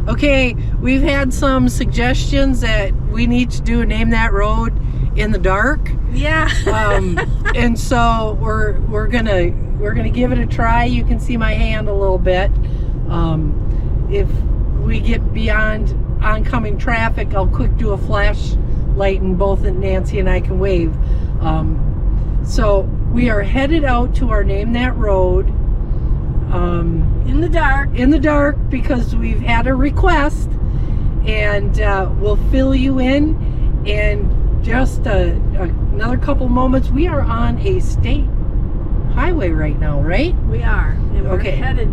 Okay, we've had some suggestions that we need to do Name That Road in the dark. Yeah. And so we're gonna give it a try. You can see my hand a little bit. If we get beyond oncoming traffic, I'll quick do a flashlight and both Nancy and I can wave. So we are headed out to our Name That Road. In the dark. In the dark, because we've had a request, and we'll fill you in in just another couple moments. We are on a state highway right now, right? We are. And we're headed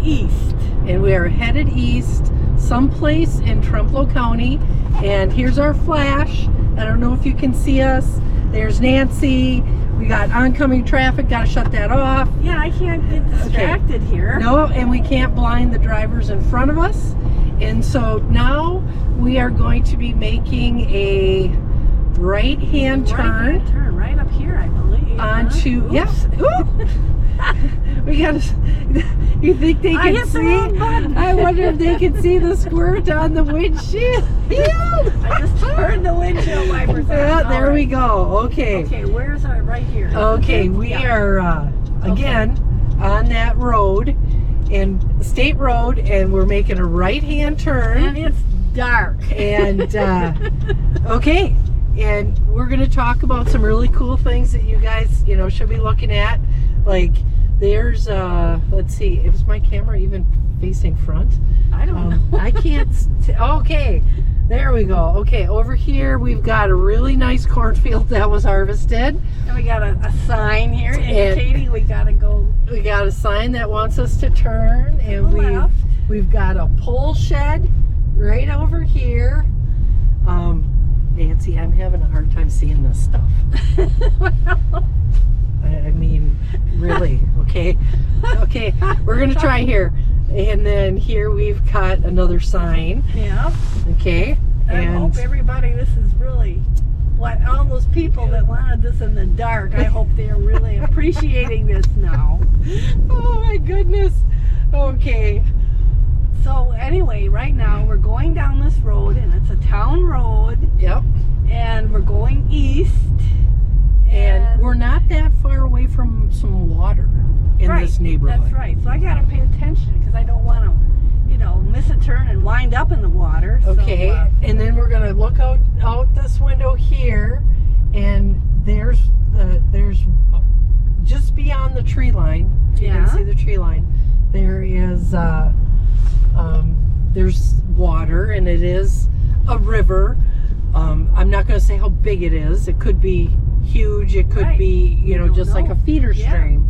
east. And we are headed east, someplace in Trempealeau County. And here's our flash. I don't know if you can see us. There's Nancy. We got oncoming traffic, got to shut that off. Yeah, I can't get distracted here. No, and we can't blind the drivers in front of us. And so now we are going to be making a right-hand turn. Right-hand turn, right up here, I believe. Onto, yes. We got to, you think they can see? I wonder if they can see the squirt on the windshield. I just turned the windshield wipers on. Yeah, there we go. Okay. Okay, where's our, right here? Okay, we are, again, on that road, and State Road, and we're making a right-hand turn. And it's dark. And, okay, and we're going to talk about some really cool things that you guys, you know, should be looking at. Like, there's, let's see, is my camera even facing front? I don't know. I can't, okay, there we go. Okay, over here we've got a really nice cornfield that was harvested. And we got a sign here indicating we got to go. We got a sign that wants us to turn, and we've got a pole shed right over here. Nancy, I'm having a hard time seeing this stuff. I mean, really, okay? Okay, we're going to try here. And then here we've got another sign. Yeah. Okay. And I hope everybody, this is really what all those people that wanted this in the dark, I hope they're really appreciating this now. Oh my goodness. Okay. So anyway, right now we're going down this road, and it's a town road. Yep. And we're going east. And we're not that far away from some water in this neighborhood. That's right. So I got to pay attention because I don't want to, you know, miss a turn and wind up in the water. Okay. So, and then we're going to look out this window here, and there's just beyond the tree line. You can see the tree line. There is there's water, and it is a river. I'm not going to say how big it is. It could be huge. It could be, you know, just like a feeder stream.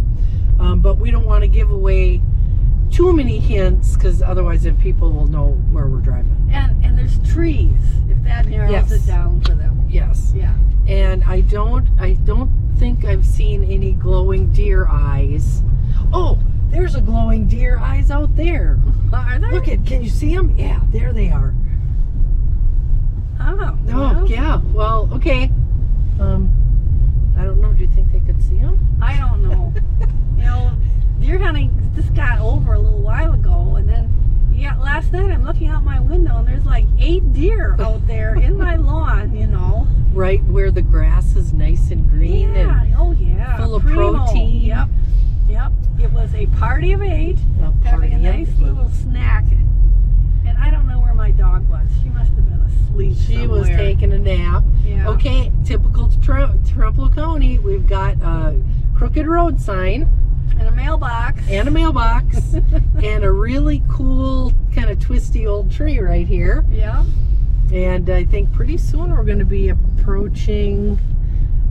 But we don't want to give away too many hints, because otherwise then people will know where we're driving. And there's trees, if that narrows it down for them. Yes. Yeah. And I don't think I've seen any glowing deer eyes. Oh, there's a glowing deer eyes out there. Are there? Look can you see them? Yeah, there they are. Oh. Oh, yeah. Well, okay. I don't know. Do you think they could see them? I don't know. You know, deer hunting just got over a little while ago, and then last night I'm looking out my window and there's like 8 deer out there in my lawn, you know. Right where the grass is nice and green and full of protein. Yep. It was a party of 8 having a nice little snack. And I don't know where my dog was. She must have been asleep She was taking a nap. Yeah. Okay, typical Trempealeau County, we've got a crooked road sign. And a mailbox. And a mailbox. And a really cool, kind of twisty old tree right here. Yeah. And I think pretty soon we're going to be approaching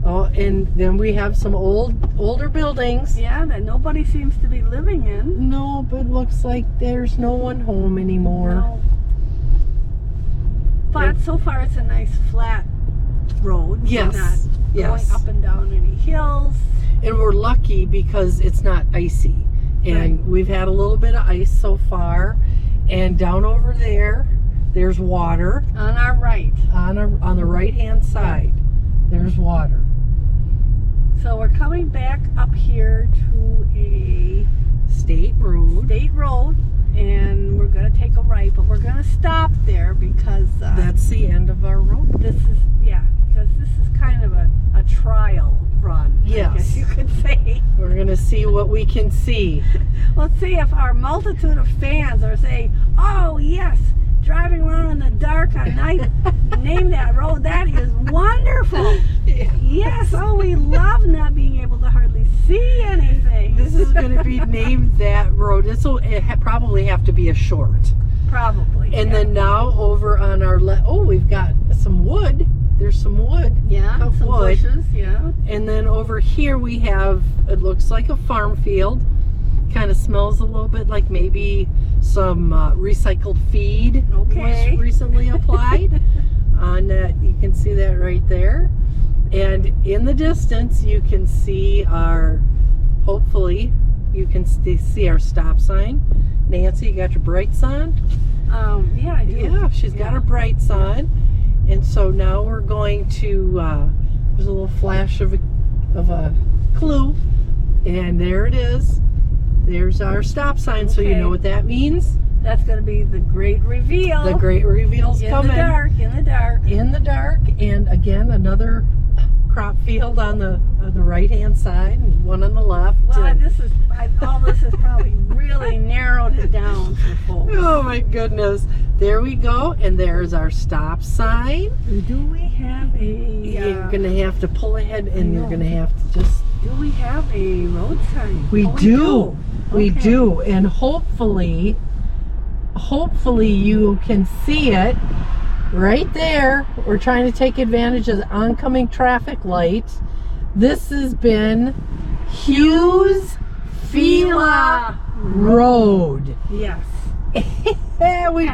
Oh, and then we have some older buildings. Yeah, that nobody seems to be living in. No, but looks like there's no one home anymore. No. But so far it's a nice flat road. Yes, Not yes. going up and down any hills. And we're lucky because it's not icy. And Right. we've had a little bit of ice so far. And down over there, there's water. On our right. On the right-hand side, there's water. So we're coming back up here to a State road. state road, and we're going to take a right, but we're going to stop there because That's the end of our road. this is kind of a trial run. Yes. I guess you could say. We're gonna see what we can see. Let's see if our multitude of fans are saying, "Oh yes, driving around in the dark at night, name that road. That is wonderful." Yes. Oh, we love not being able to hardly see anything. This is gonna be named that road. Probably have to be a short. Probably. And yeah. then now over on our left, oh, we've got some wood. There's some wood. Yeah, of some wood. bushes, yeah. And then over here we have, it looks like a farm field. Kind of smells a little bit like maybe some recycled feed Okay. was recently applied. On that, you can see that right there. And in the distance, you can see hopefully, you can see our stop sign. Nancy, you got your brights on? Yeah, I do. Yeah, she's got her brights on. And so now we're going to, there's a little flash of a clue. And there it is. There's our stop sign, so you Okay. know what that means. That's going to be the great reveal. The great reveal's coming. In the dark, in the dark. In the dark. And again, another crop field on the right-hand side and one on the left. Well, And- all this has probably really narrowed it down for folks. oh my goodness. There we go. And there's our stop sign. Do we have a... You're going to have to pull ahead and you're know. going to have to just... Do we have a road sign? We Oh, do. We Okay. do. And hopefully you can see it right there. We're trying to take advantage of the oncoming traffic lights. This has been Hughes Fila Road. Yes. Yeah, we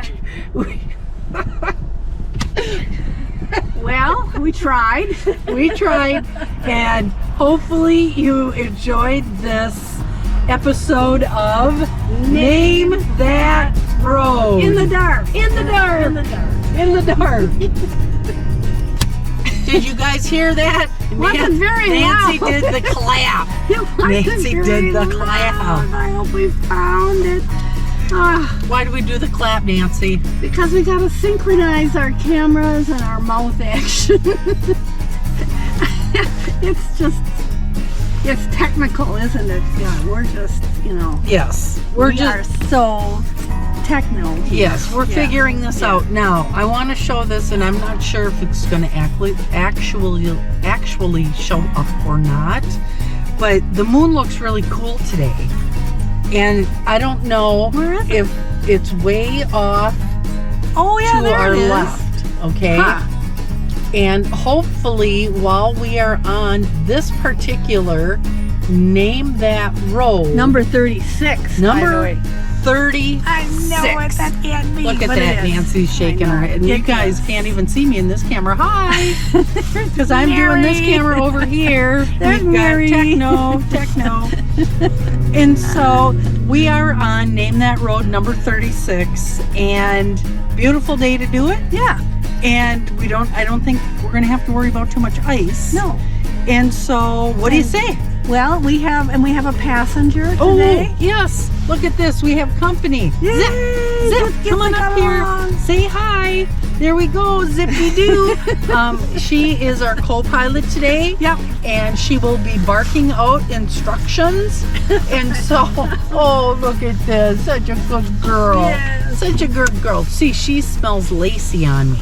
Well, we tried. we tried, and hopefully you enjoyed this episode of Name That Road. In the dark. In the dark. In the dark. In the dark. Did you guys hear that? Wasn't very Nancy loud. did the clap. It wasn't Nancy very did the loud. clap. I hope we found it. Why do we do the clap, Nancy? Because we gotta synchronize our cameras and our mouth action. It's technical, isn't it? Yeah, we're just, Yes. we are so techno. Yes, we're Yeah. figuring this Yeah. out now. I want to show this, and I'm not sure if it's going to actually show up or not. But the moon looks really cool today, and I don't know Where is it? if it's way off Oh yeah, to there our it is. left. Okay, Huh. and hopefully, while we are on this particular Name That Road, Number 36. by the number way. 36. I know it. That can't be. Look at but that, it is. Nancy's shaking I know. her head. And you It guys is. can't even see me in this camera. Hi! Because I'm doing this Mary. camera over here. There's We've got Mary. techno. And so we are on Name That Road number 36. And beautiful day to do it. Yeah. And I don't think we're going to have to worry about too much ice. No. And so, what do you say? Well, we have a passenger Oh, today. yes. Look at this. We have company. Yay! Zip, Let's get come on to up come here. along. Say hi. There we go. Zippy doo. She is our co-pilot today. Yep. And she will be barking out instructions. And so, oh, look at this. Such a good girl. Yes. Such a good girl. See, she smells Lacey on me.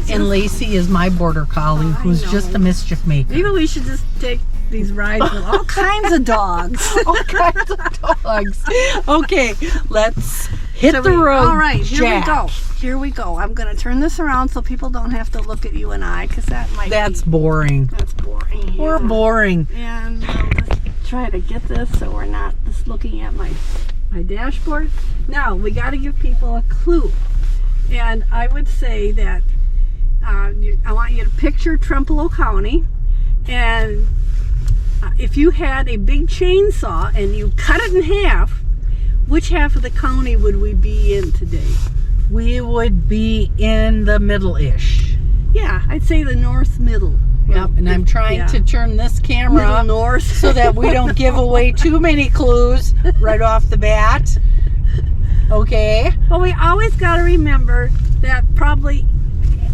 And Lacey is my border collie I who's know. just a mischief maker. Maybe we should just take these rides with all kinds of dogs. All kinds of dogs. Okay, let's Hit the road, All right, here Jack. we go. Here we go. I'm going to turn this around so people don't have to look at you and I, because That's boring. That's boring. We're yeah. boring. And I'll just try to get this so we're not just looking at my dashboard. Now, we got to give people a clue. And I would say that I want you to picture Trempealeau County. And if you had a big chainsaw and you cut it in half, which half of the county would we be in today? We would be in the middle-ish. Yeah, I'd say the north middle. Yep, and I'm trying to turn this camera Middle north so that we don't give away too many clues right off the bat. Okay. Well, we always got to remember that probably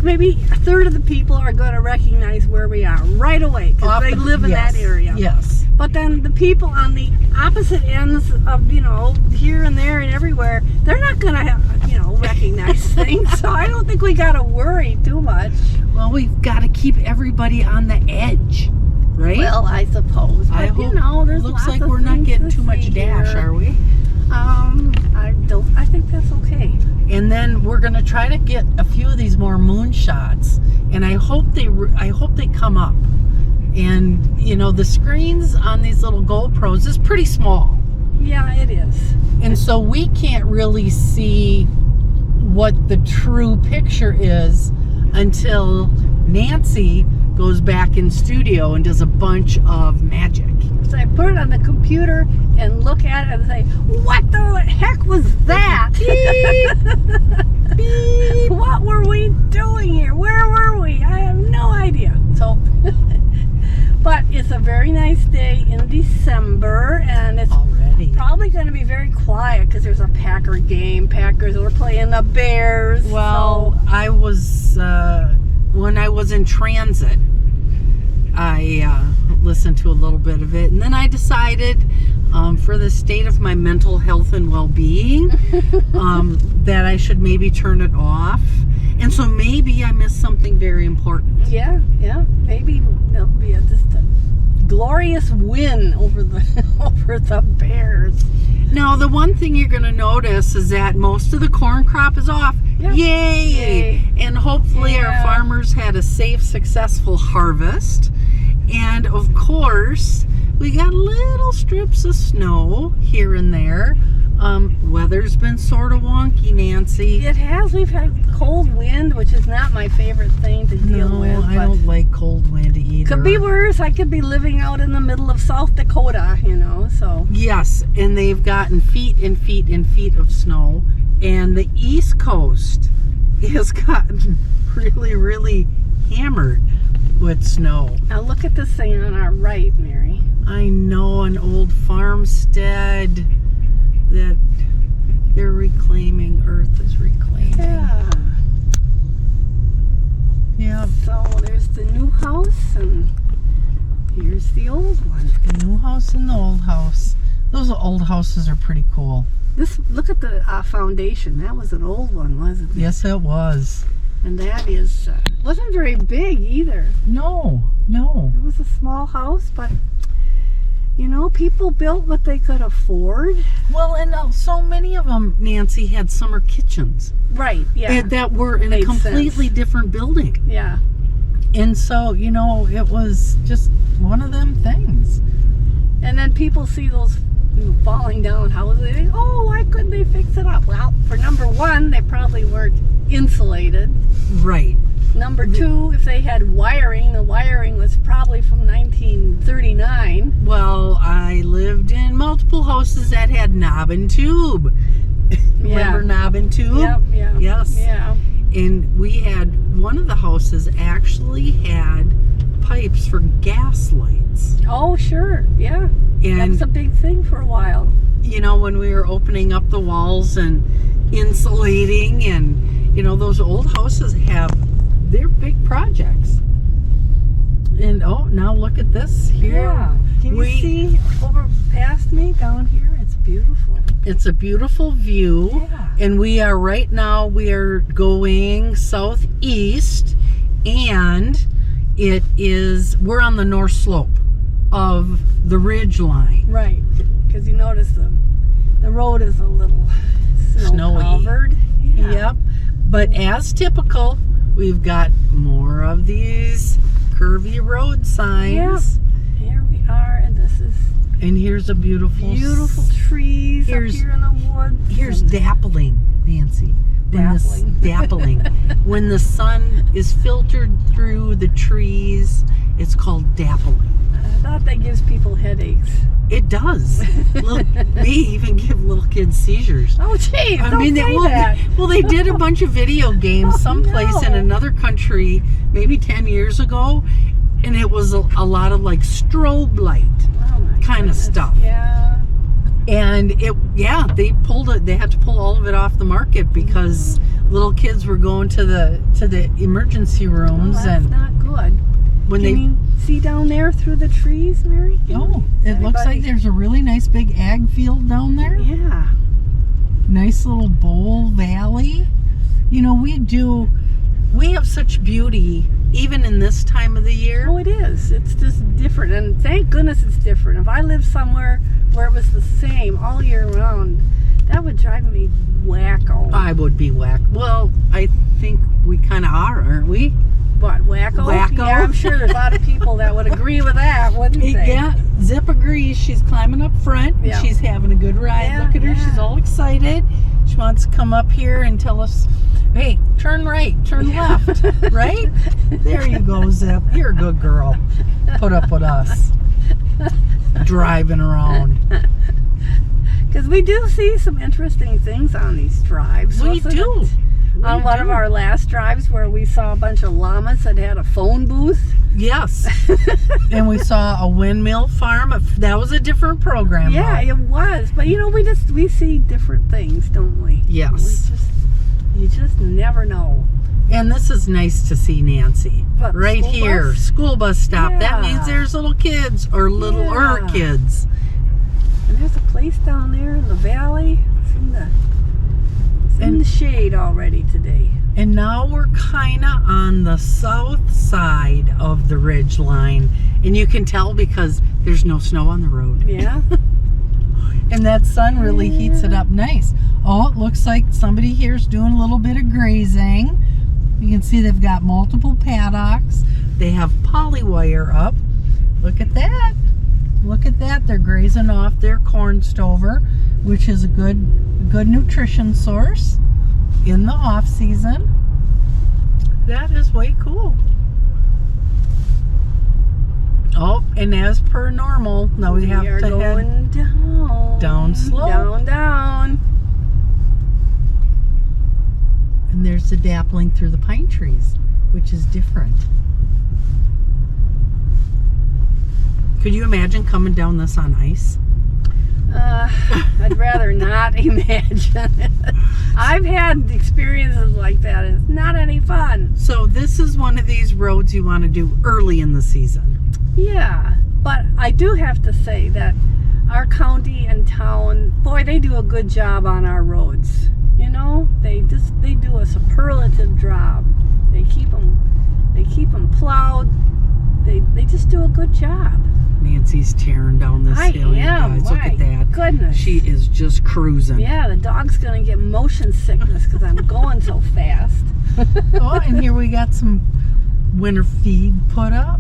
maybe a third of the people are going to recognize where we are right away because they live in that area. Yes. But then the people on the opposite ends of, here and there and everywhere, they're not going to, recognize things. So I don't think we got to worry too much. Well, we've got to keep everybody on the edge, right? Well, I suppose. But, I hope. there's Looks lots like of we're not things getting to too much see dash, here. are we? I think that's okay. And then we're gonna try to get a few of these more moon shots, and I hope they come up. And the screens on these little GoPros is pretty small, Yeah, it is. and so we can't really see what the true picture is until Nancy goes back in studio and does a bunch of magic. So I put it on the computer and look at it and say, what the heck was that? Beep. Beep. What were we doing here? Where were we? I have no idea. So, but it's a very nice day in December, and it's Already. probably going to be very quiet because there's a Packer game. Packers are playing the Bears. Well, so. I was when I was in transit, I listened to a little bit of it, and then I decided for the state of my mental health and well-being that I should maybe turn it off, and so maybe I missed something very important. Yeah, maybe there'll be just a glorious win over the Bears. Now, the one thing you're going to notice is that most of the corn crop is off. Yep. Yay! And hopefully our farmers had a safe, successful harvest. And of course, we got little strips of snow here and there. Weather's been sort of wonky, Nancy. It has. We've had cold wind, which is not my favorite thing to deal with. I don't like cold wind either. Could be worse. I could be living out in the middle of South Dakota, so. Yes, and they've gotten feet and feet and feet of snow. And the East Coast has gotten really, really hammered with snow. Now look at this thing on our right, Mary. I know, an old farmstead that they're reclaiming. Earth is reclaiming. Yeah. Yeah. So there's the new house, and here's the old one. The new house and the old house. Those old houses are pretty cool. Look at the foundation. That was an old one, wasn't it? Yes, it was. And that is wasn't very big either. No. It was a small house, but people built what they could afford. Well, and so many of them, Nancy, had summer kitchens. Right. Yeah. That were in a Made completely sense. different building. Yeah. And so, it was just one of them things. And then people see those falling down houses. They think, oh, why couldn't they fix it up? Well, for number one, they probably weren't insulated. Right. Number two, if they had wiring, the wiring was probably from 1939. Well, I lived in multiple houses that had knob and tube. Remember knob and tube? Yep, yeah. Yes. Yeah. And we had, one of the houses actually had pipes for gas lights. Oh, sure. Yeah. That And was a big thing for a while. when we were opening up the walls and insulating, and those old houses they're big projects. And now look at this here. Yeah. Can you see over past me down here? It's beautiful. It's a beautiful view. Yeah. And we are going southeast, and we're on the north slope of the ridge line. Right. Because you notice the road is a little snowy. Covered. Yeah. Yep. But as typical, we've got more of these curvy road signs. Yep. Here we are, and this is And here's a beautiful trees up here in the woods. Here's dappling, Nancy. Dappling. When the sun is filtered through the trees, it's called dappling. I thought that gives people headaches. It does. They even give little kids seizures. Oh, geez, don't say that. Well, they did a bunch of video games someplace in another country maybe 10 years ago, and it was a lot of like strobe light kind of stuff. Yeah. And they had to pull all of it off the market because little kids were going to the emergency rooms. That's not good. When Can you see down there through the trees, Mary? It looks like there's a really nice big ag field down there. Yeah. Nice little bowl valley. You know, we have such beauty even in this time of the year. Oh, it is. It's just different, and thank goodness it's different. If I lived somewhere where it was the same all year round, that would drive me wacko. I would be whack. Well, I think we kind of are, aren't we? What, wacko? Wacko? Yeah, I'm sure there's a lot of people that would agree with that, wouldn't they? Yeah, Zip agrees. She's climbing up front. And Yeah. she's having a good ride. Yeah, Look at her. yeah. She's all excited. She wants to come up here and tell us, hey, turn right, turn left, right? There you go, Zip. You're a good girl. Put up with us. Driving around. Because we do see some interesting things on these drives. We wasn't do. it? On one of our last drives where we saw a bunch of llamas that had a phone booth. Yes. And we saw a windmill farm. That was a different program. Yeah, though. it was. But you know, we see different things, don't we? Yes. You just never know. And this is nice to see Nancy. What, right school here. bus? School bus stop. That Yeah. means there's little kids or littler Yeah. kids. And there's a place down there in the valley. It's in the shade already today. And now we're kind of on the south side of the ridge line. And you can tell because there's no snow on the road. Yeah. And that sun really heats it up nice. Oh, it looks like somebody here's doing a little bit of grazing. You can see they've got multiple paddocks. They have polywire up. Look at that. Look at that. They're grazing off their corn stover, which is a good nutrition source in the off season. That is way cool. Oh, and as per normal, now we have to head going down slow. Down. And there's the dappling through the pine trees, which is different. Could you imagine coming down this on ice? I'd rather not imagine it. I've had experiences like that. It's not any fun. So this is one of these roads you want to do early in the season. Yeah, but I do have to say that our county and town, boy, they do a good job on our roads. You know, they do a superlative job. They keep them plowed. They just do a good job. Nancy's tearing down this hill. You guys, look at that. Goodness. She is just cruising. Yeah, the dog's gonna get motion sickness because I'm going so fast. Oh, and here we got some winter feed put up.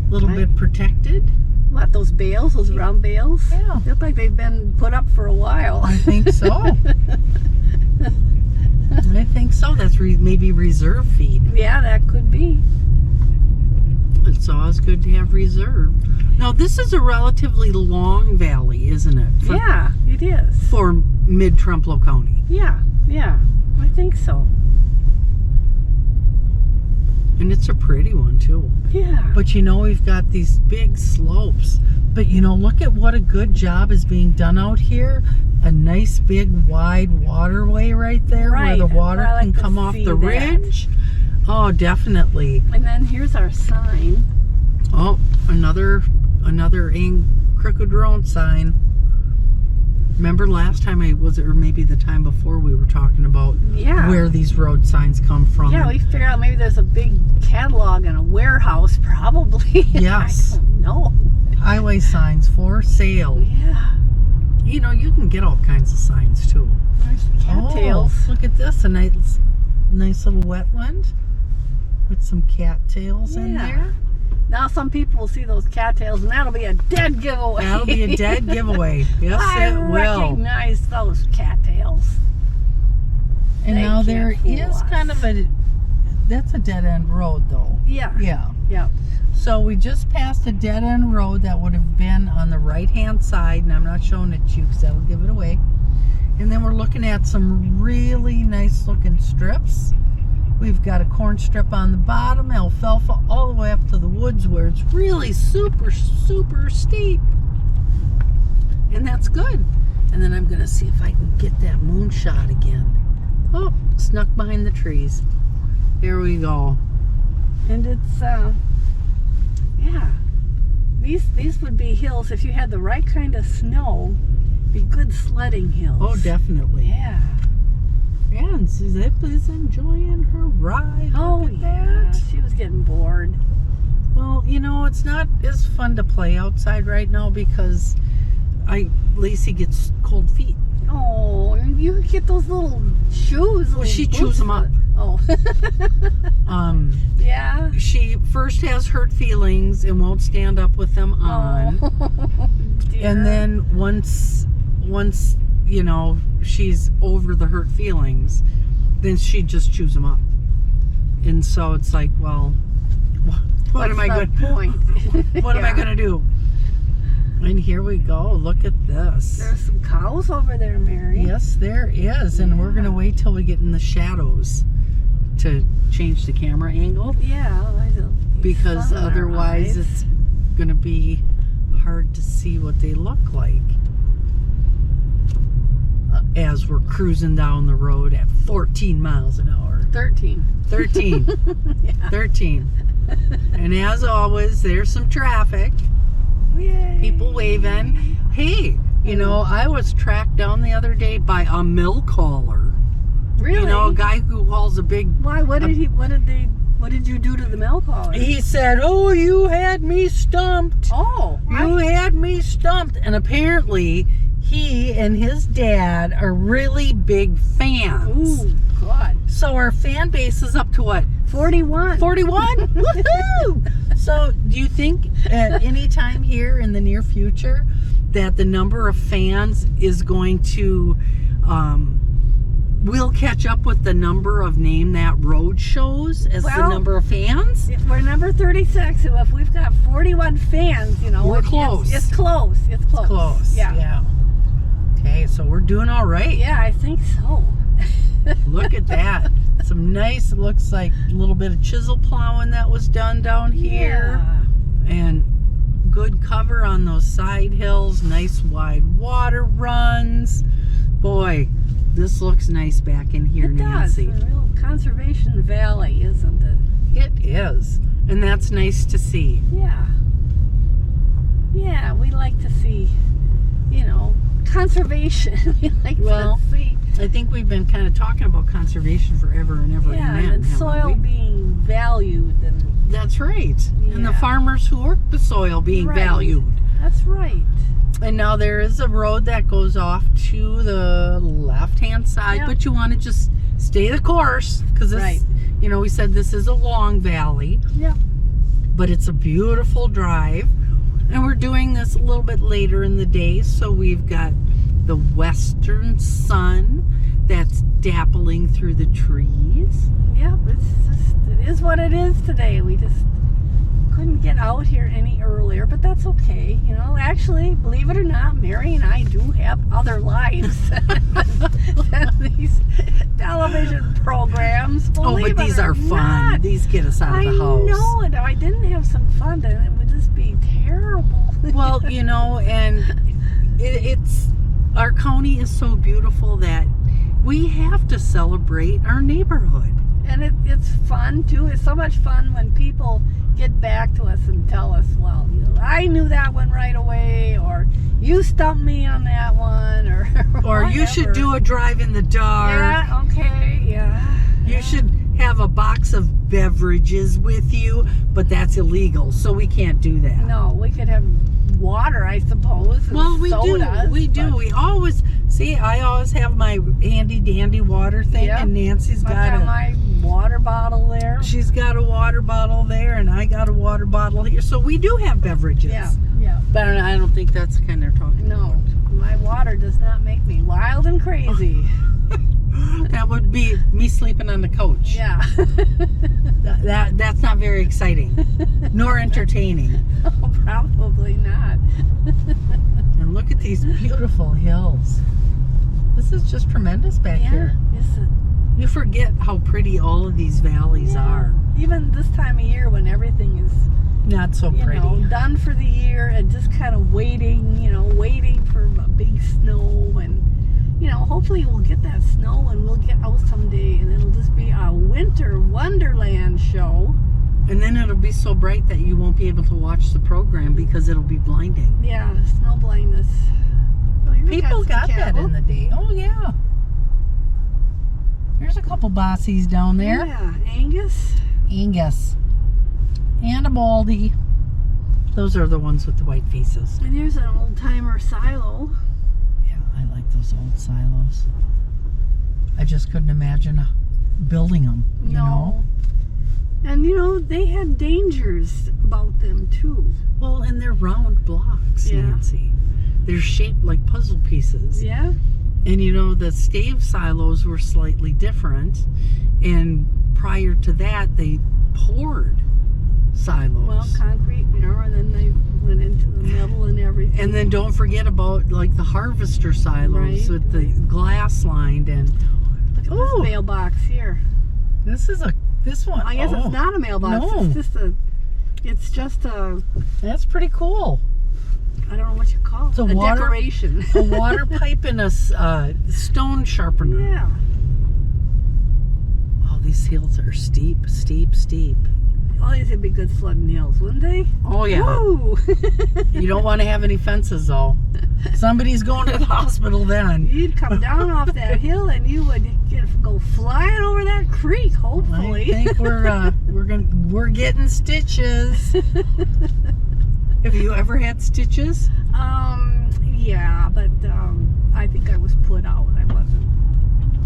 A little bit protected. What, those bales, those round bales? Yeah. Look like they've been put up for a while. I think so. I think so. That's maybe reserve feed. Yeah, that could be. It's always good to have reserve. Now, this is a relatively long valley, isn't it? Yeah, it is. For mid-Trempealeau County. Yeah, I think so. And it's a pretty one, too. Yeah. But you know, we've got these big slopes. But you know, look at what a good job is being done out here. A nice big wide waterway right there where the water can come off the ridge. Oh, definitely. And then here's our sign. Oh, another crooked road sign. Remember last time or maybe the time before we were talking about where these road signs come from. Yeah, we figured out maybe there's a big catalog in a warehouse, probably. Yes. I don't know. Highway signs for sale. Yeah. you know, you can get all kinds of signs too. There's cattails. Oh, look at this, a nice little wetland with some cattails in Yeah. there. Now some people will see those cattails, and that'll be a dead giveaway. That'll be a dead giveaway. Yes, I it will. recognize those cattails. And They now can't there fool is us. kind of that's a dead end road though. Yeah. Yeah. Yeah. So we just passed a dead end road that would have been on the right hand side, and I'm not showing it to you because that'll give it away. And then we're looking at some really nice looking strips. We've got a corn strip on the bottom, alfalfa all the way up to the woods where it's really super, super steep. And that's good. And then I'm gonna see if I can get that moonshot again. Oh, snuck behind the trees. Here we go. And it's yeah. These would be hills if you had the right kind of snow. Be good sledding hills. Oh, definitely. Yeah. Yeah, and Suzette is enjoying her ride. Oh Look at yeah. that. She was getting bored. Well, you know, it's not as fun to play outside right now because Lacey gets cold feet. Oh, and you get those little shoes. Well, she little chews them up. Oh. Yeah. She first has hurt feelings and won't stand up with them on. Oh, dear. And then once you know she's over the hurt feelings, then she just chews them up. And so it's like, well, what am I going What am I going to do? And here we go. Look at this. There's some cows over there, Mary. Yes, there is. And we're going to wait till we get in the shadows to change the camera angle, Yeah. because sun in our otherwise eyes. it's going to be hard to see what they look like as we're cruising down the road at 14 miles an hour. 13. 13. Yeah. 13. And as always, there's some traffic. Yay. People waving. Hey, you know, I was tracked down the other day by a milk hauler. Really? You know, a guy who hauls a big... Why? What did you do to the milk hauler? He said, "Oh, you had me stumped. Oh. You had me stumped." And apparently, he and his dad are really big fans. Ooh, God. So our fan base is up to what? 41. 41? Woohoo! So do you think at any time here in the near future that the number of fans is going to will catch up with the number of Name That Road shows as the Well, number of fans? If we're number 36, so if we've got 41 fans, you know, We're close. It's close. It's close. Close. Yeah. Okay, so we're doing all right. Yeah, I think so. Look at that. Some nice, looks like a little bit of chisel plowing that was done down here. Yeah. And good cover on those side hills. Nice wide water runs. Boy, this looks nice back in here, It does. Nancy. A real conservation valley, isn't it? It is. And that's nice to see. Yeah. Yeah, we like to see, you know, conservation. We like Well, to see. I think we've been kind of talking about conservation forever and ever Yeah, again. and haven't soil we? being valued, and That's right. And the Yeah. farmers who work the soil being Right. valued. that's right. And now there is a road that goes off to the left-hand side, Yep. but you want to just stay the course because this, Right. you know, we said this is a long valley, Yep. but it's a beautiful drive. And we're doing this a little bit later in the day, so we've got the western sun that's dappling through the trees. Yep, it is what it is today. We just couldn't get out here any earlier, but that's okay. You know, actually, believe it or not, Mary and I do have other lives than these television programs. Oh, but Believe these it or are fun. not. These get us out I of the house. know it. If I didn't have some fun, then it would just be terrible. Well, you know, and it's our county is so beautiful that we have to celebrate our neighborhood. And it's fun too. It's so much fun when people get back to us and tell us, well, you know, I knew that one right away, or you stumped me on that one, or Or you should whatever. do a drive in the dark. Yeah, okay, yeah. You should, have a box of beverages with you, but that's illegal, so we can't do that. No, we could have water, I suppose. And Well, we sodas, do. We do. but- We always see. I always have my handy dandy water thing, Yep. and Nancy's I've got got my water bottle there. She's got a water bottle there, and I got a water bottle here. So we do have beverages. Yeah, yeah. But I don't think that's the kind they're talking No, about. my water does not make me wild and crazy. That would be me sleeping on the couch. Yeah. That's not very exciting, nor entertaining. Oh, probably not. And look at these beautiful hills. This is just tremendous back here. Yes, You forget how pretty all of these valleys are. even this time of year when everything is, Not so pretty. done for the year and just kind of waiting, waiting for a big snow. And, hopefully we'll get that snow and we'll get out someday and it'll just be a winter wonderland show. And then it'll be so bright that you won't be able to watch the program because it'll be blinding. Yeah, snow blindness. Oh, here we People some got that cattle. in the day. Oh, yeah. There's a couple bossies down there. Yeah, Angus. Angus. And a Baldy. Those are the ones with the white faces. And here's an old timer silo. Yeah, I like those old silos. I just couldn't imagine building them, you know? And they had dangers about them too. Well, and they're round blocks, Yeah. Nancy. They're shaped like puzzle pieces. Yeah? And the stave silos were slightly different. And prior to that, they poured silos. Well, concrete, and then they went into the metal and everything. And then don't forget about like the harvester silos Right. with the glass lined. And Look at Ooh. this mailbox here. this one. I guess oh, it's not a mailbox. no. It's just a, That's pretty cool. I don't know what you call it. It's a a water- decoration. A water pipe and a stone sharpener. Yeah. Oh, these hills are steep, steep, steep. Oh, these would be good flooding hills, wouldn't they? Oh, yeah. Woo! You don't want to have any fences, though. Somebody's going to the hospital then. You'd come down off that hill and you would go flying over that creek, I hopefully. think we're getting stitches. Have you ever had stitches? Yeah, but I think I was put out. I wasn't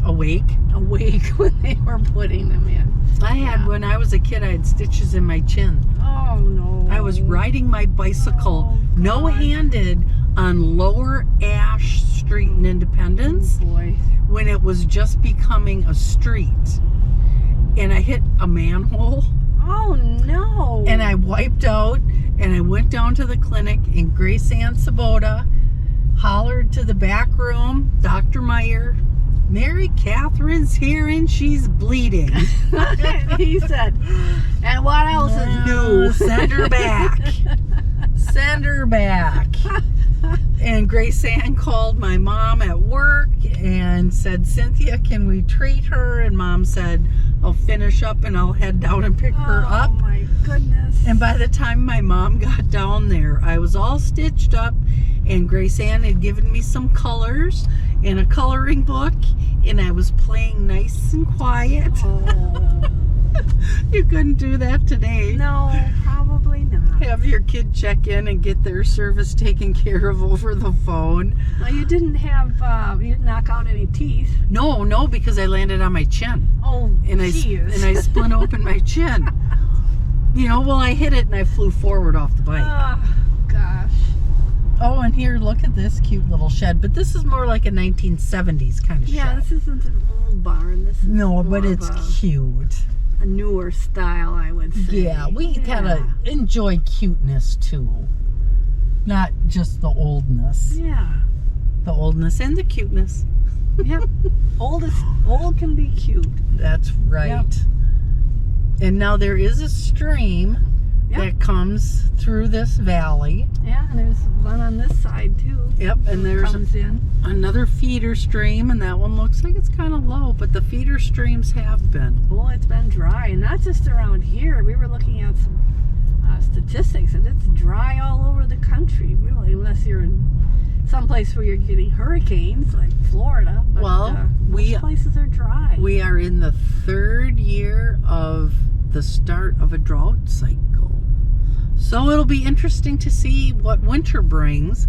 Awake? awake when they were putting them in. I had, when I was a kid, I had stitches in my chin. Oh no! I was riding my bicycle, Oh, God. no-handed, on Lower Ash Street in Independence Oh, boy. when it was just becoming a street. And I hit a manhole. Oh no! And I wiped out, and I went down to the clinic, and Grace Ann Sabota hollered to the back room, Dr. Meyer, Mary Catherine's here and she's bleeding. He said, and what else is new? Send her back. Send her back. And Grace Ann called my mom at work and said, Cynthia, can we treat her? And Mom said, I'll finish up and I'll head down and pick her up. Oh my goodness! And by the time my mom got down there, I was all stitched up, and Grace Ann had given me some colors and a coloring book, and I was playing nice and quiet. Oh. You couldn't do that today. No, probably not. Have your kid check in and get their service taken care of over the phone. Well, you didn't have, you didn't knock out any teeth. No, because I landed on my chin. Oh, And I split open my chin. I hit it and I flew forward off the bike. Oh, gosh. Oh, and here, look at this cute little shed. But this is more like a 1970s kind of Yeah, shed. this isn't an old barn. This is No, more but of it's cute. a newer style, I would say. Yeah, we kind of enjoy cuteness too. Not just the oldness. Yeah. The oldness and the cuteness. Yep. Old can be cute. That's right. Yep. And now there is a stream Yep. that comes through this valley. Yeah, and there's one on this side too. Yep, and there's comes in. another feeder stream, and that one looks like it's kind of low, but the feeder streams have been. Oh, it's been dry, and not just around here. We were looking at some statistics, and it's dry all over the country, really, unless you're in someplace where you're getting hurricanes, like Florida. But, Well, most places are dry. We are in the 3rd year of the start of a drought cycle. So it'll be interesting to see what winter brings.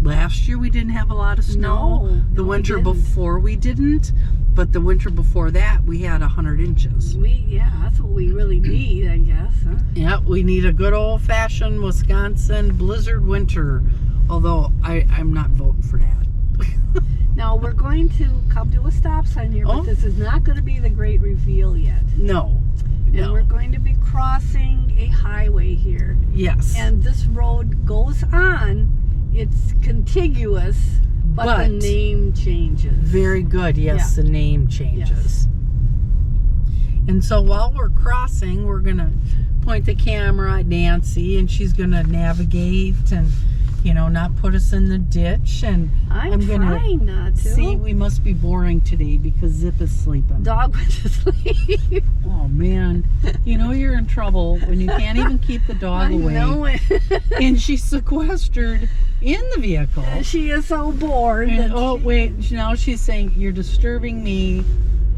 Last year we didn't have a lot of snow. The winter before we didn't. But the winter before that, we had 100 inches. Yeah, that's what we really need, I guess. Huh? Yeah, we need a good old-fashioned Wisconsin blizzard winter. Although I'm not voting for that. Now we're going to come to a stop sign here, but this is not going to be the great reveal yet. No. And we're going to be crossing a highway here. Yes. And this road goes on. It's contiguous, but the name changes. Very good. Yes, the name changes. Yes. And so while we're crossing, we're going to point the camera at Nancy, and she's going to navigate and, you know, not put us in the ditch. And I'm trying not to. See, we must be boring today because Zip is sleeping. Dog went to sleep. Oh, man. You know you're in trouble when you can't even keep the dog away. I know it. And she's sequestered in the vehicle. She is so bored. And, wait. Now she's saying, you're disturbing me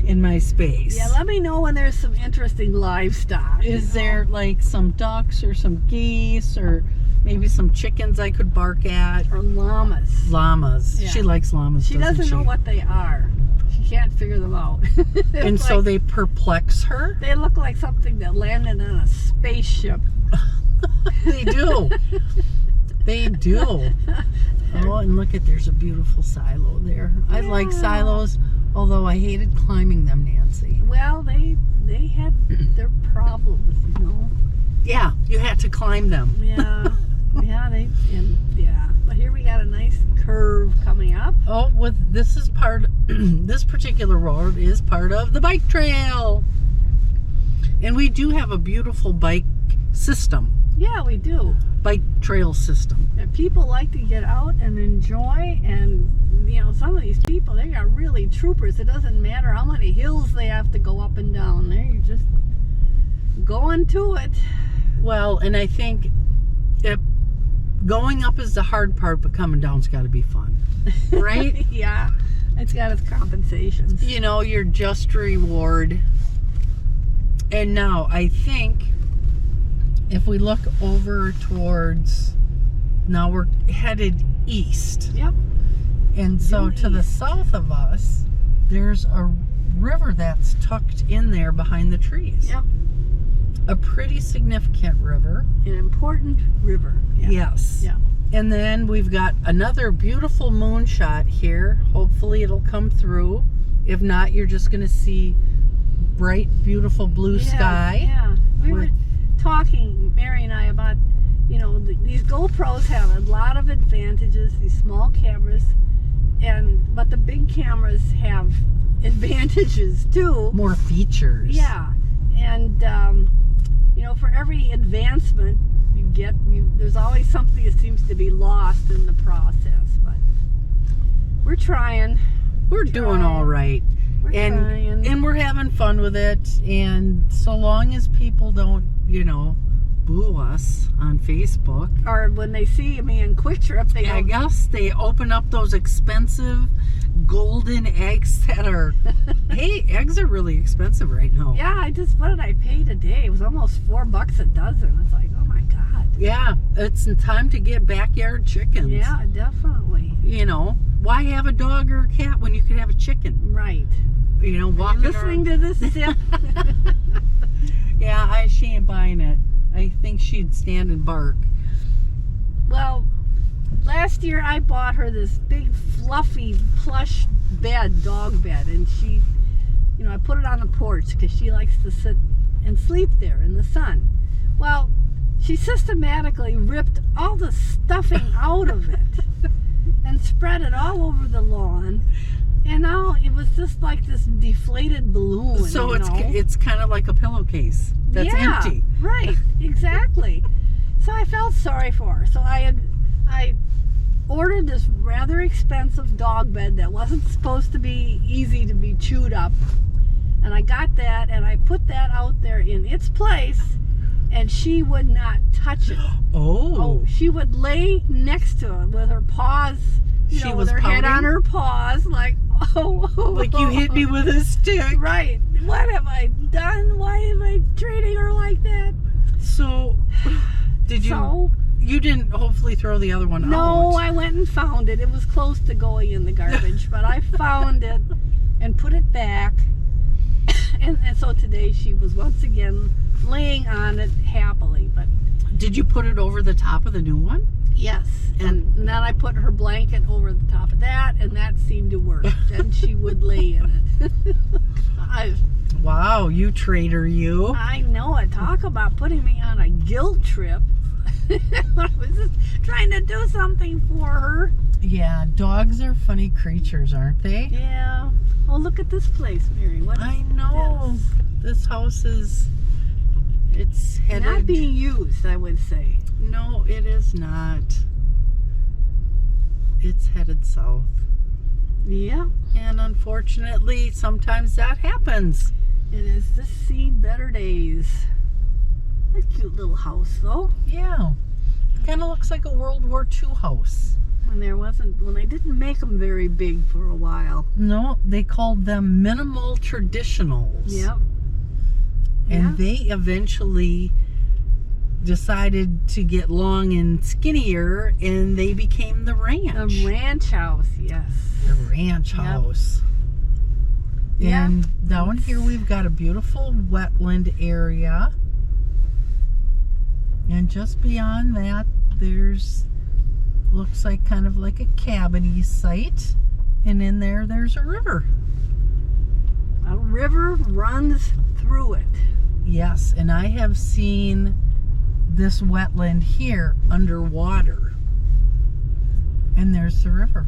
in my space. Yeah, let me know when there's some interesting livestock. Is there like some ducks or some geese or maybe some chickens I could bark at? Or llamas. Llamas. Yeah. She likes llamas, She doesn't know what they are. She can't figure them out. And so they perplex her? They look like something that landed on a spaceship. They do. They do. Oh, and look at, there's a beautiful silo there. Yeah. I like silos, although I hated climbing them, Nancy. Well, they had their problems, you know. Yeah, you had to climb them. Yeah. Yeah. But here we got a nice curve coming up. Oh, this is part. This particular road is part of the bike trail, and we do have a beautiful bike system. Yeah, we do. Bike trail system. And people like to get out and enjoy, and you know, some of these people, they are really troopers. It doesn't matter how many hills they have to go up and down. They're just going to it. Well, and I think going up is the hard part, but coming down's got to be fun, right? Yeah, it's got its compensations. You know, your just reward. And now I think if we look over towards, now we're headed east. Yep. And so to the south of us, there's a river that's tucked in there behind the trees. Yep. A pretty significant river. An important river. Yeah. Yes. Yeah. And then we've got another beautiful moonshot here. Hopefully it'll come through. If not, you're just going to see bright, beautiful blue sky. Yeah. We were talking, Mary and I, about, you know, these GoPros have a lot of advantages, these small cameras, but the big cameras have advantages too. More features. Yeah. And, you know, for every advancement you get, there's always something that seems to be lost in the process. But we're trying. We're doing all right. We're trying. And we're having fun with it. And so long as people don't, you know, boo us on Facebook. Or when they see me in Quick Trip, I guess they open up those expensive golden eggs that are, hey, eggs are really expensive right now. Yeah, what did I pay today? It was almost $4 a dozen. It's like, oh my God. Yeah, it's time to get backyard chickens. Yeah, definitely. You know, why have a dog or a cat when you could have a chicken? Right. You know, walking listening to this Zip? Yeah, she ain't buying it. I think she'd stand and bark. Well, last year I bought her this big fluffy plush bed, dog bed, and she, you know, I put it on the porch because she likes to sit and sleep there in the sun. Well, she systematically ripped all the stuffing out of it and spread it all over the lawn. And now it was just like this deflated balloon. So it's kind of like a pillowcase that's empty. Right, exactly. So I felt sorry for her. So I ordered this rather expensive dog bed that wasn't supposed to be easy to be chewed up. And I got that, and I put that out there in its place, and she would not touch it. Oh. She would lay next to it with her paws you She know, was with her head pouting? on her paws, like, oh. Like you hit me with a stick. Right. What have I done? Why am I treating her like that? So, did you? So, You didn't hopefully throw the other one out. no, I went and found it. It was close to going in the garbage, but I found it and put it back. And so today she was once again laying on it happily. But Did you put it over the top of the new one? yes, and then I put her blanket over the top of that, and that seemed to work. Then she would lay in it. Wow, you traitor, you. I know it. Talk about putting me on a guilt trip. I was just trying to do something for her. Yeah, dogs are funny creatures, aren't they? Yeah. Oh, look at this place, Mary. What is I know. This house it's headed. not being used, I would say. No, it is not. It's headed south. Yeah. And unfortunately, sometimes that happens. It is to see better days. A cute little house, though. Yeah. Kind of looks like a World War II house. When they didn't make them very big for a while. No, they called them minimal traditionals. Yep. And they eventually decided to get long and skinnier, and they became the ranch. A ranch house, yes. The ranch Yep. house. Yeah. And down here we've got a beautiful wetland area. And just beyond that, looks like kind of like a cabin-y site. And in there's a river. A river runs through it. Yes, and I have seen this wetland here underwater. And there's the river.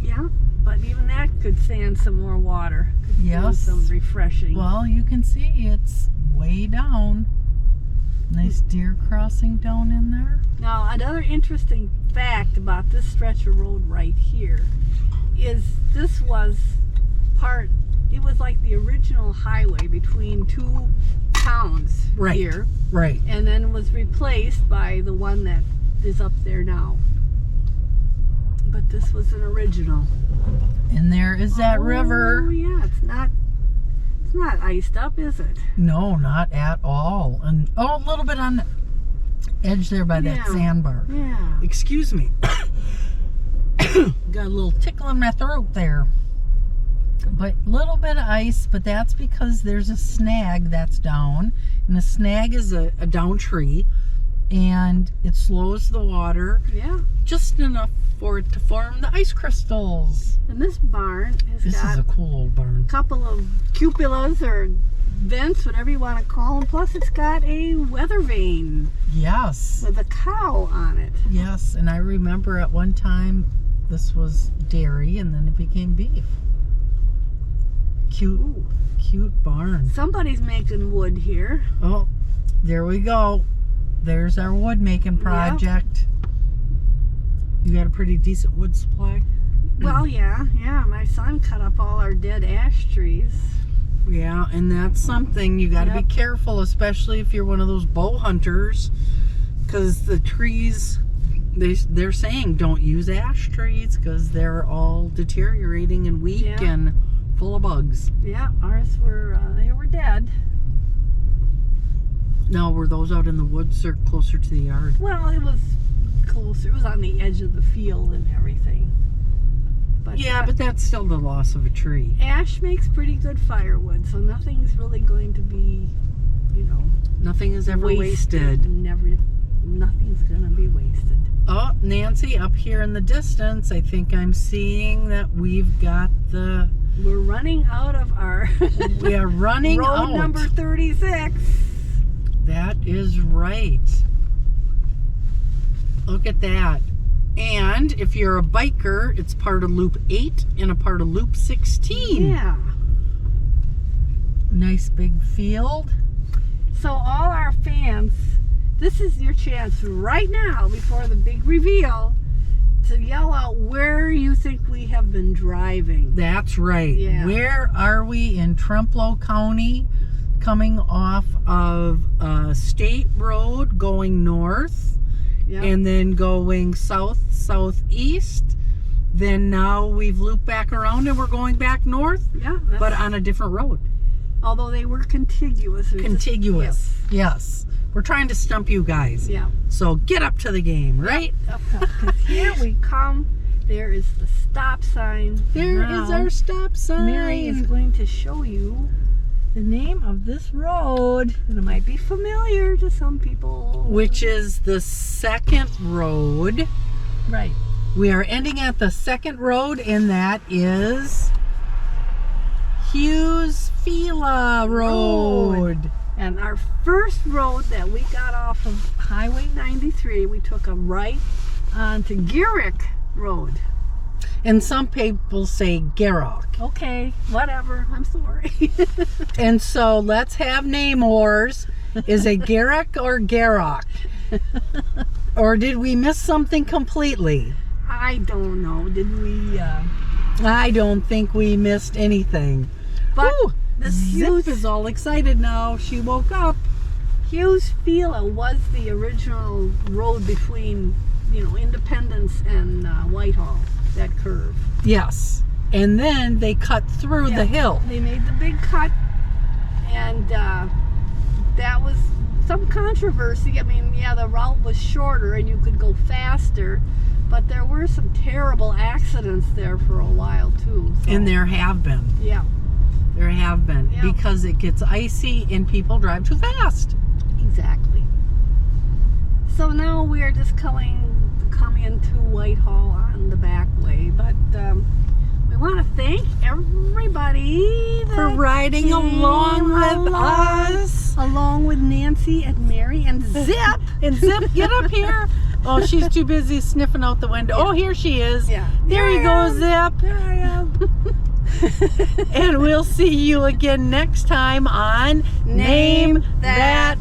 Yeah, but even that could stand some more water. Could do Yes. some refreshing. Well, you can see it's way down. Nice deer crossing down in there. Now, another interesting fact about this stretch of road right here is this was it was like the original highway between two towns Right. here, Right. and then was replaced by the one that is up there now. But this was an original. And there is that Oh, river. yeah, it's not iced up, is it? No, not at all. And a little bit on the edge there by that Yeah. sandbar. Yeah. Excuse me. Got a little tickle in my throat there. But a little bit of ice, but that's because there's a snag that's down. And the snag is a down tree. And it slows the water Yeah. just enough for it to form the ice crystals. And this barn has This got is a cool old barn. couple of cupolas or vents, whatever you want to call them. Plus, it's got a weather vane Yes. with a cow on it. Yes, and I remember at one time this was dairy and then it became beef. Cute, Ooh. cute barn. Somebody's making wood here. Oh, there we go. There's our wood making project. You got a pretty decent wood supply? Well, yeah. My son cut up all our dead ash trees. Yeah, and that's something you got to Yep. be careful, especially if you're one of those bow hunters, because the trees, they're saying don't use ash trees because they're all deteriorating and weak Yeah. and full of bugs. Yeah, ours were, they were dead. Now, were those out in the woods or closer to the yard? Well, it was closer. It was on the edge of the field and everything. But Yeah, but that's still the loss of a tree. ash makes pretty good firewood, so nothing's really going to be, Nothing is ever wasted. Nothing's going to be wasted. Oh, Nancy, up here in the distance, I think I'm seeing that we've got We're running out of our we are running road out. number 36. That is right. Look at that. And if you're a biker, it's part of Loop 8 and a part of Loop 16. Yeah. Nice big field. So all our fans, this is your chance right now before the big reveal to yell out where you think we have been driving. That's right. Yeah. Where are we in Trempealeau County? Coming off of a state road going north Yep. and then going southeast then now we've looped back around and we're going back north, Yeah. but on a different road. Although they were contiguous. Contiguous. Yes. We're trying to stump you guys. Yeah. So get up to the game, right? Because here we come. There is the stop sign. There is our stop sign. Mary is going to show you the name of this road. And it might be familiar to some people. Which is the second road. Right. We are ending at the second road, and that is Hughes-Fila Road. And our first road that we got off of Highway 93, we took a right onto Garrick Road. And some people say Garrock. Okay, whatever. I'm sorry. And so let's have name wars. Is it Garrick or Garrock? Or did we miss something completely? I don't know. Did we? I don't think we missed anything. But Ooh, this Zip is all excited now. She woke up. Hughes-Fila was the original road between, Independence and Whitehall. That curve. Yes. And then they cut through the hill. They made the big cut, and that was some controversy. I mean, yeah, the route was shorter and you could go faster, but there were some terrible accidents there for a while too. So, And there have been. yeah, There have been. Yeah. Because it gets icy and people drive too fast. exactly. So now we are just coming to Whitehall on the back way, but we want to thank everybody For that riding came along with us. along with Nancy and Mary and Zip. And Zip, get up here. Oh, she's too busy sniffing out the window. Oh, here she is. Yeah. There you go, Zip. There I am. And we'll see you again next time on Name That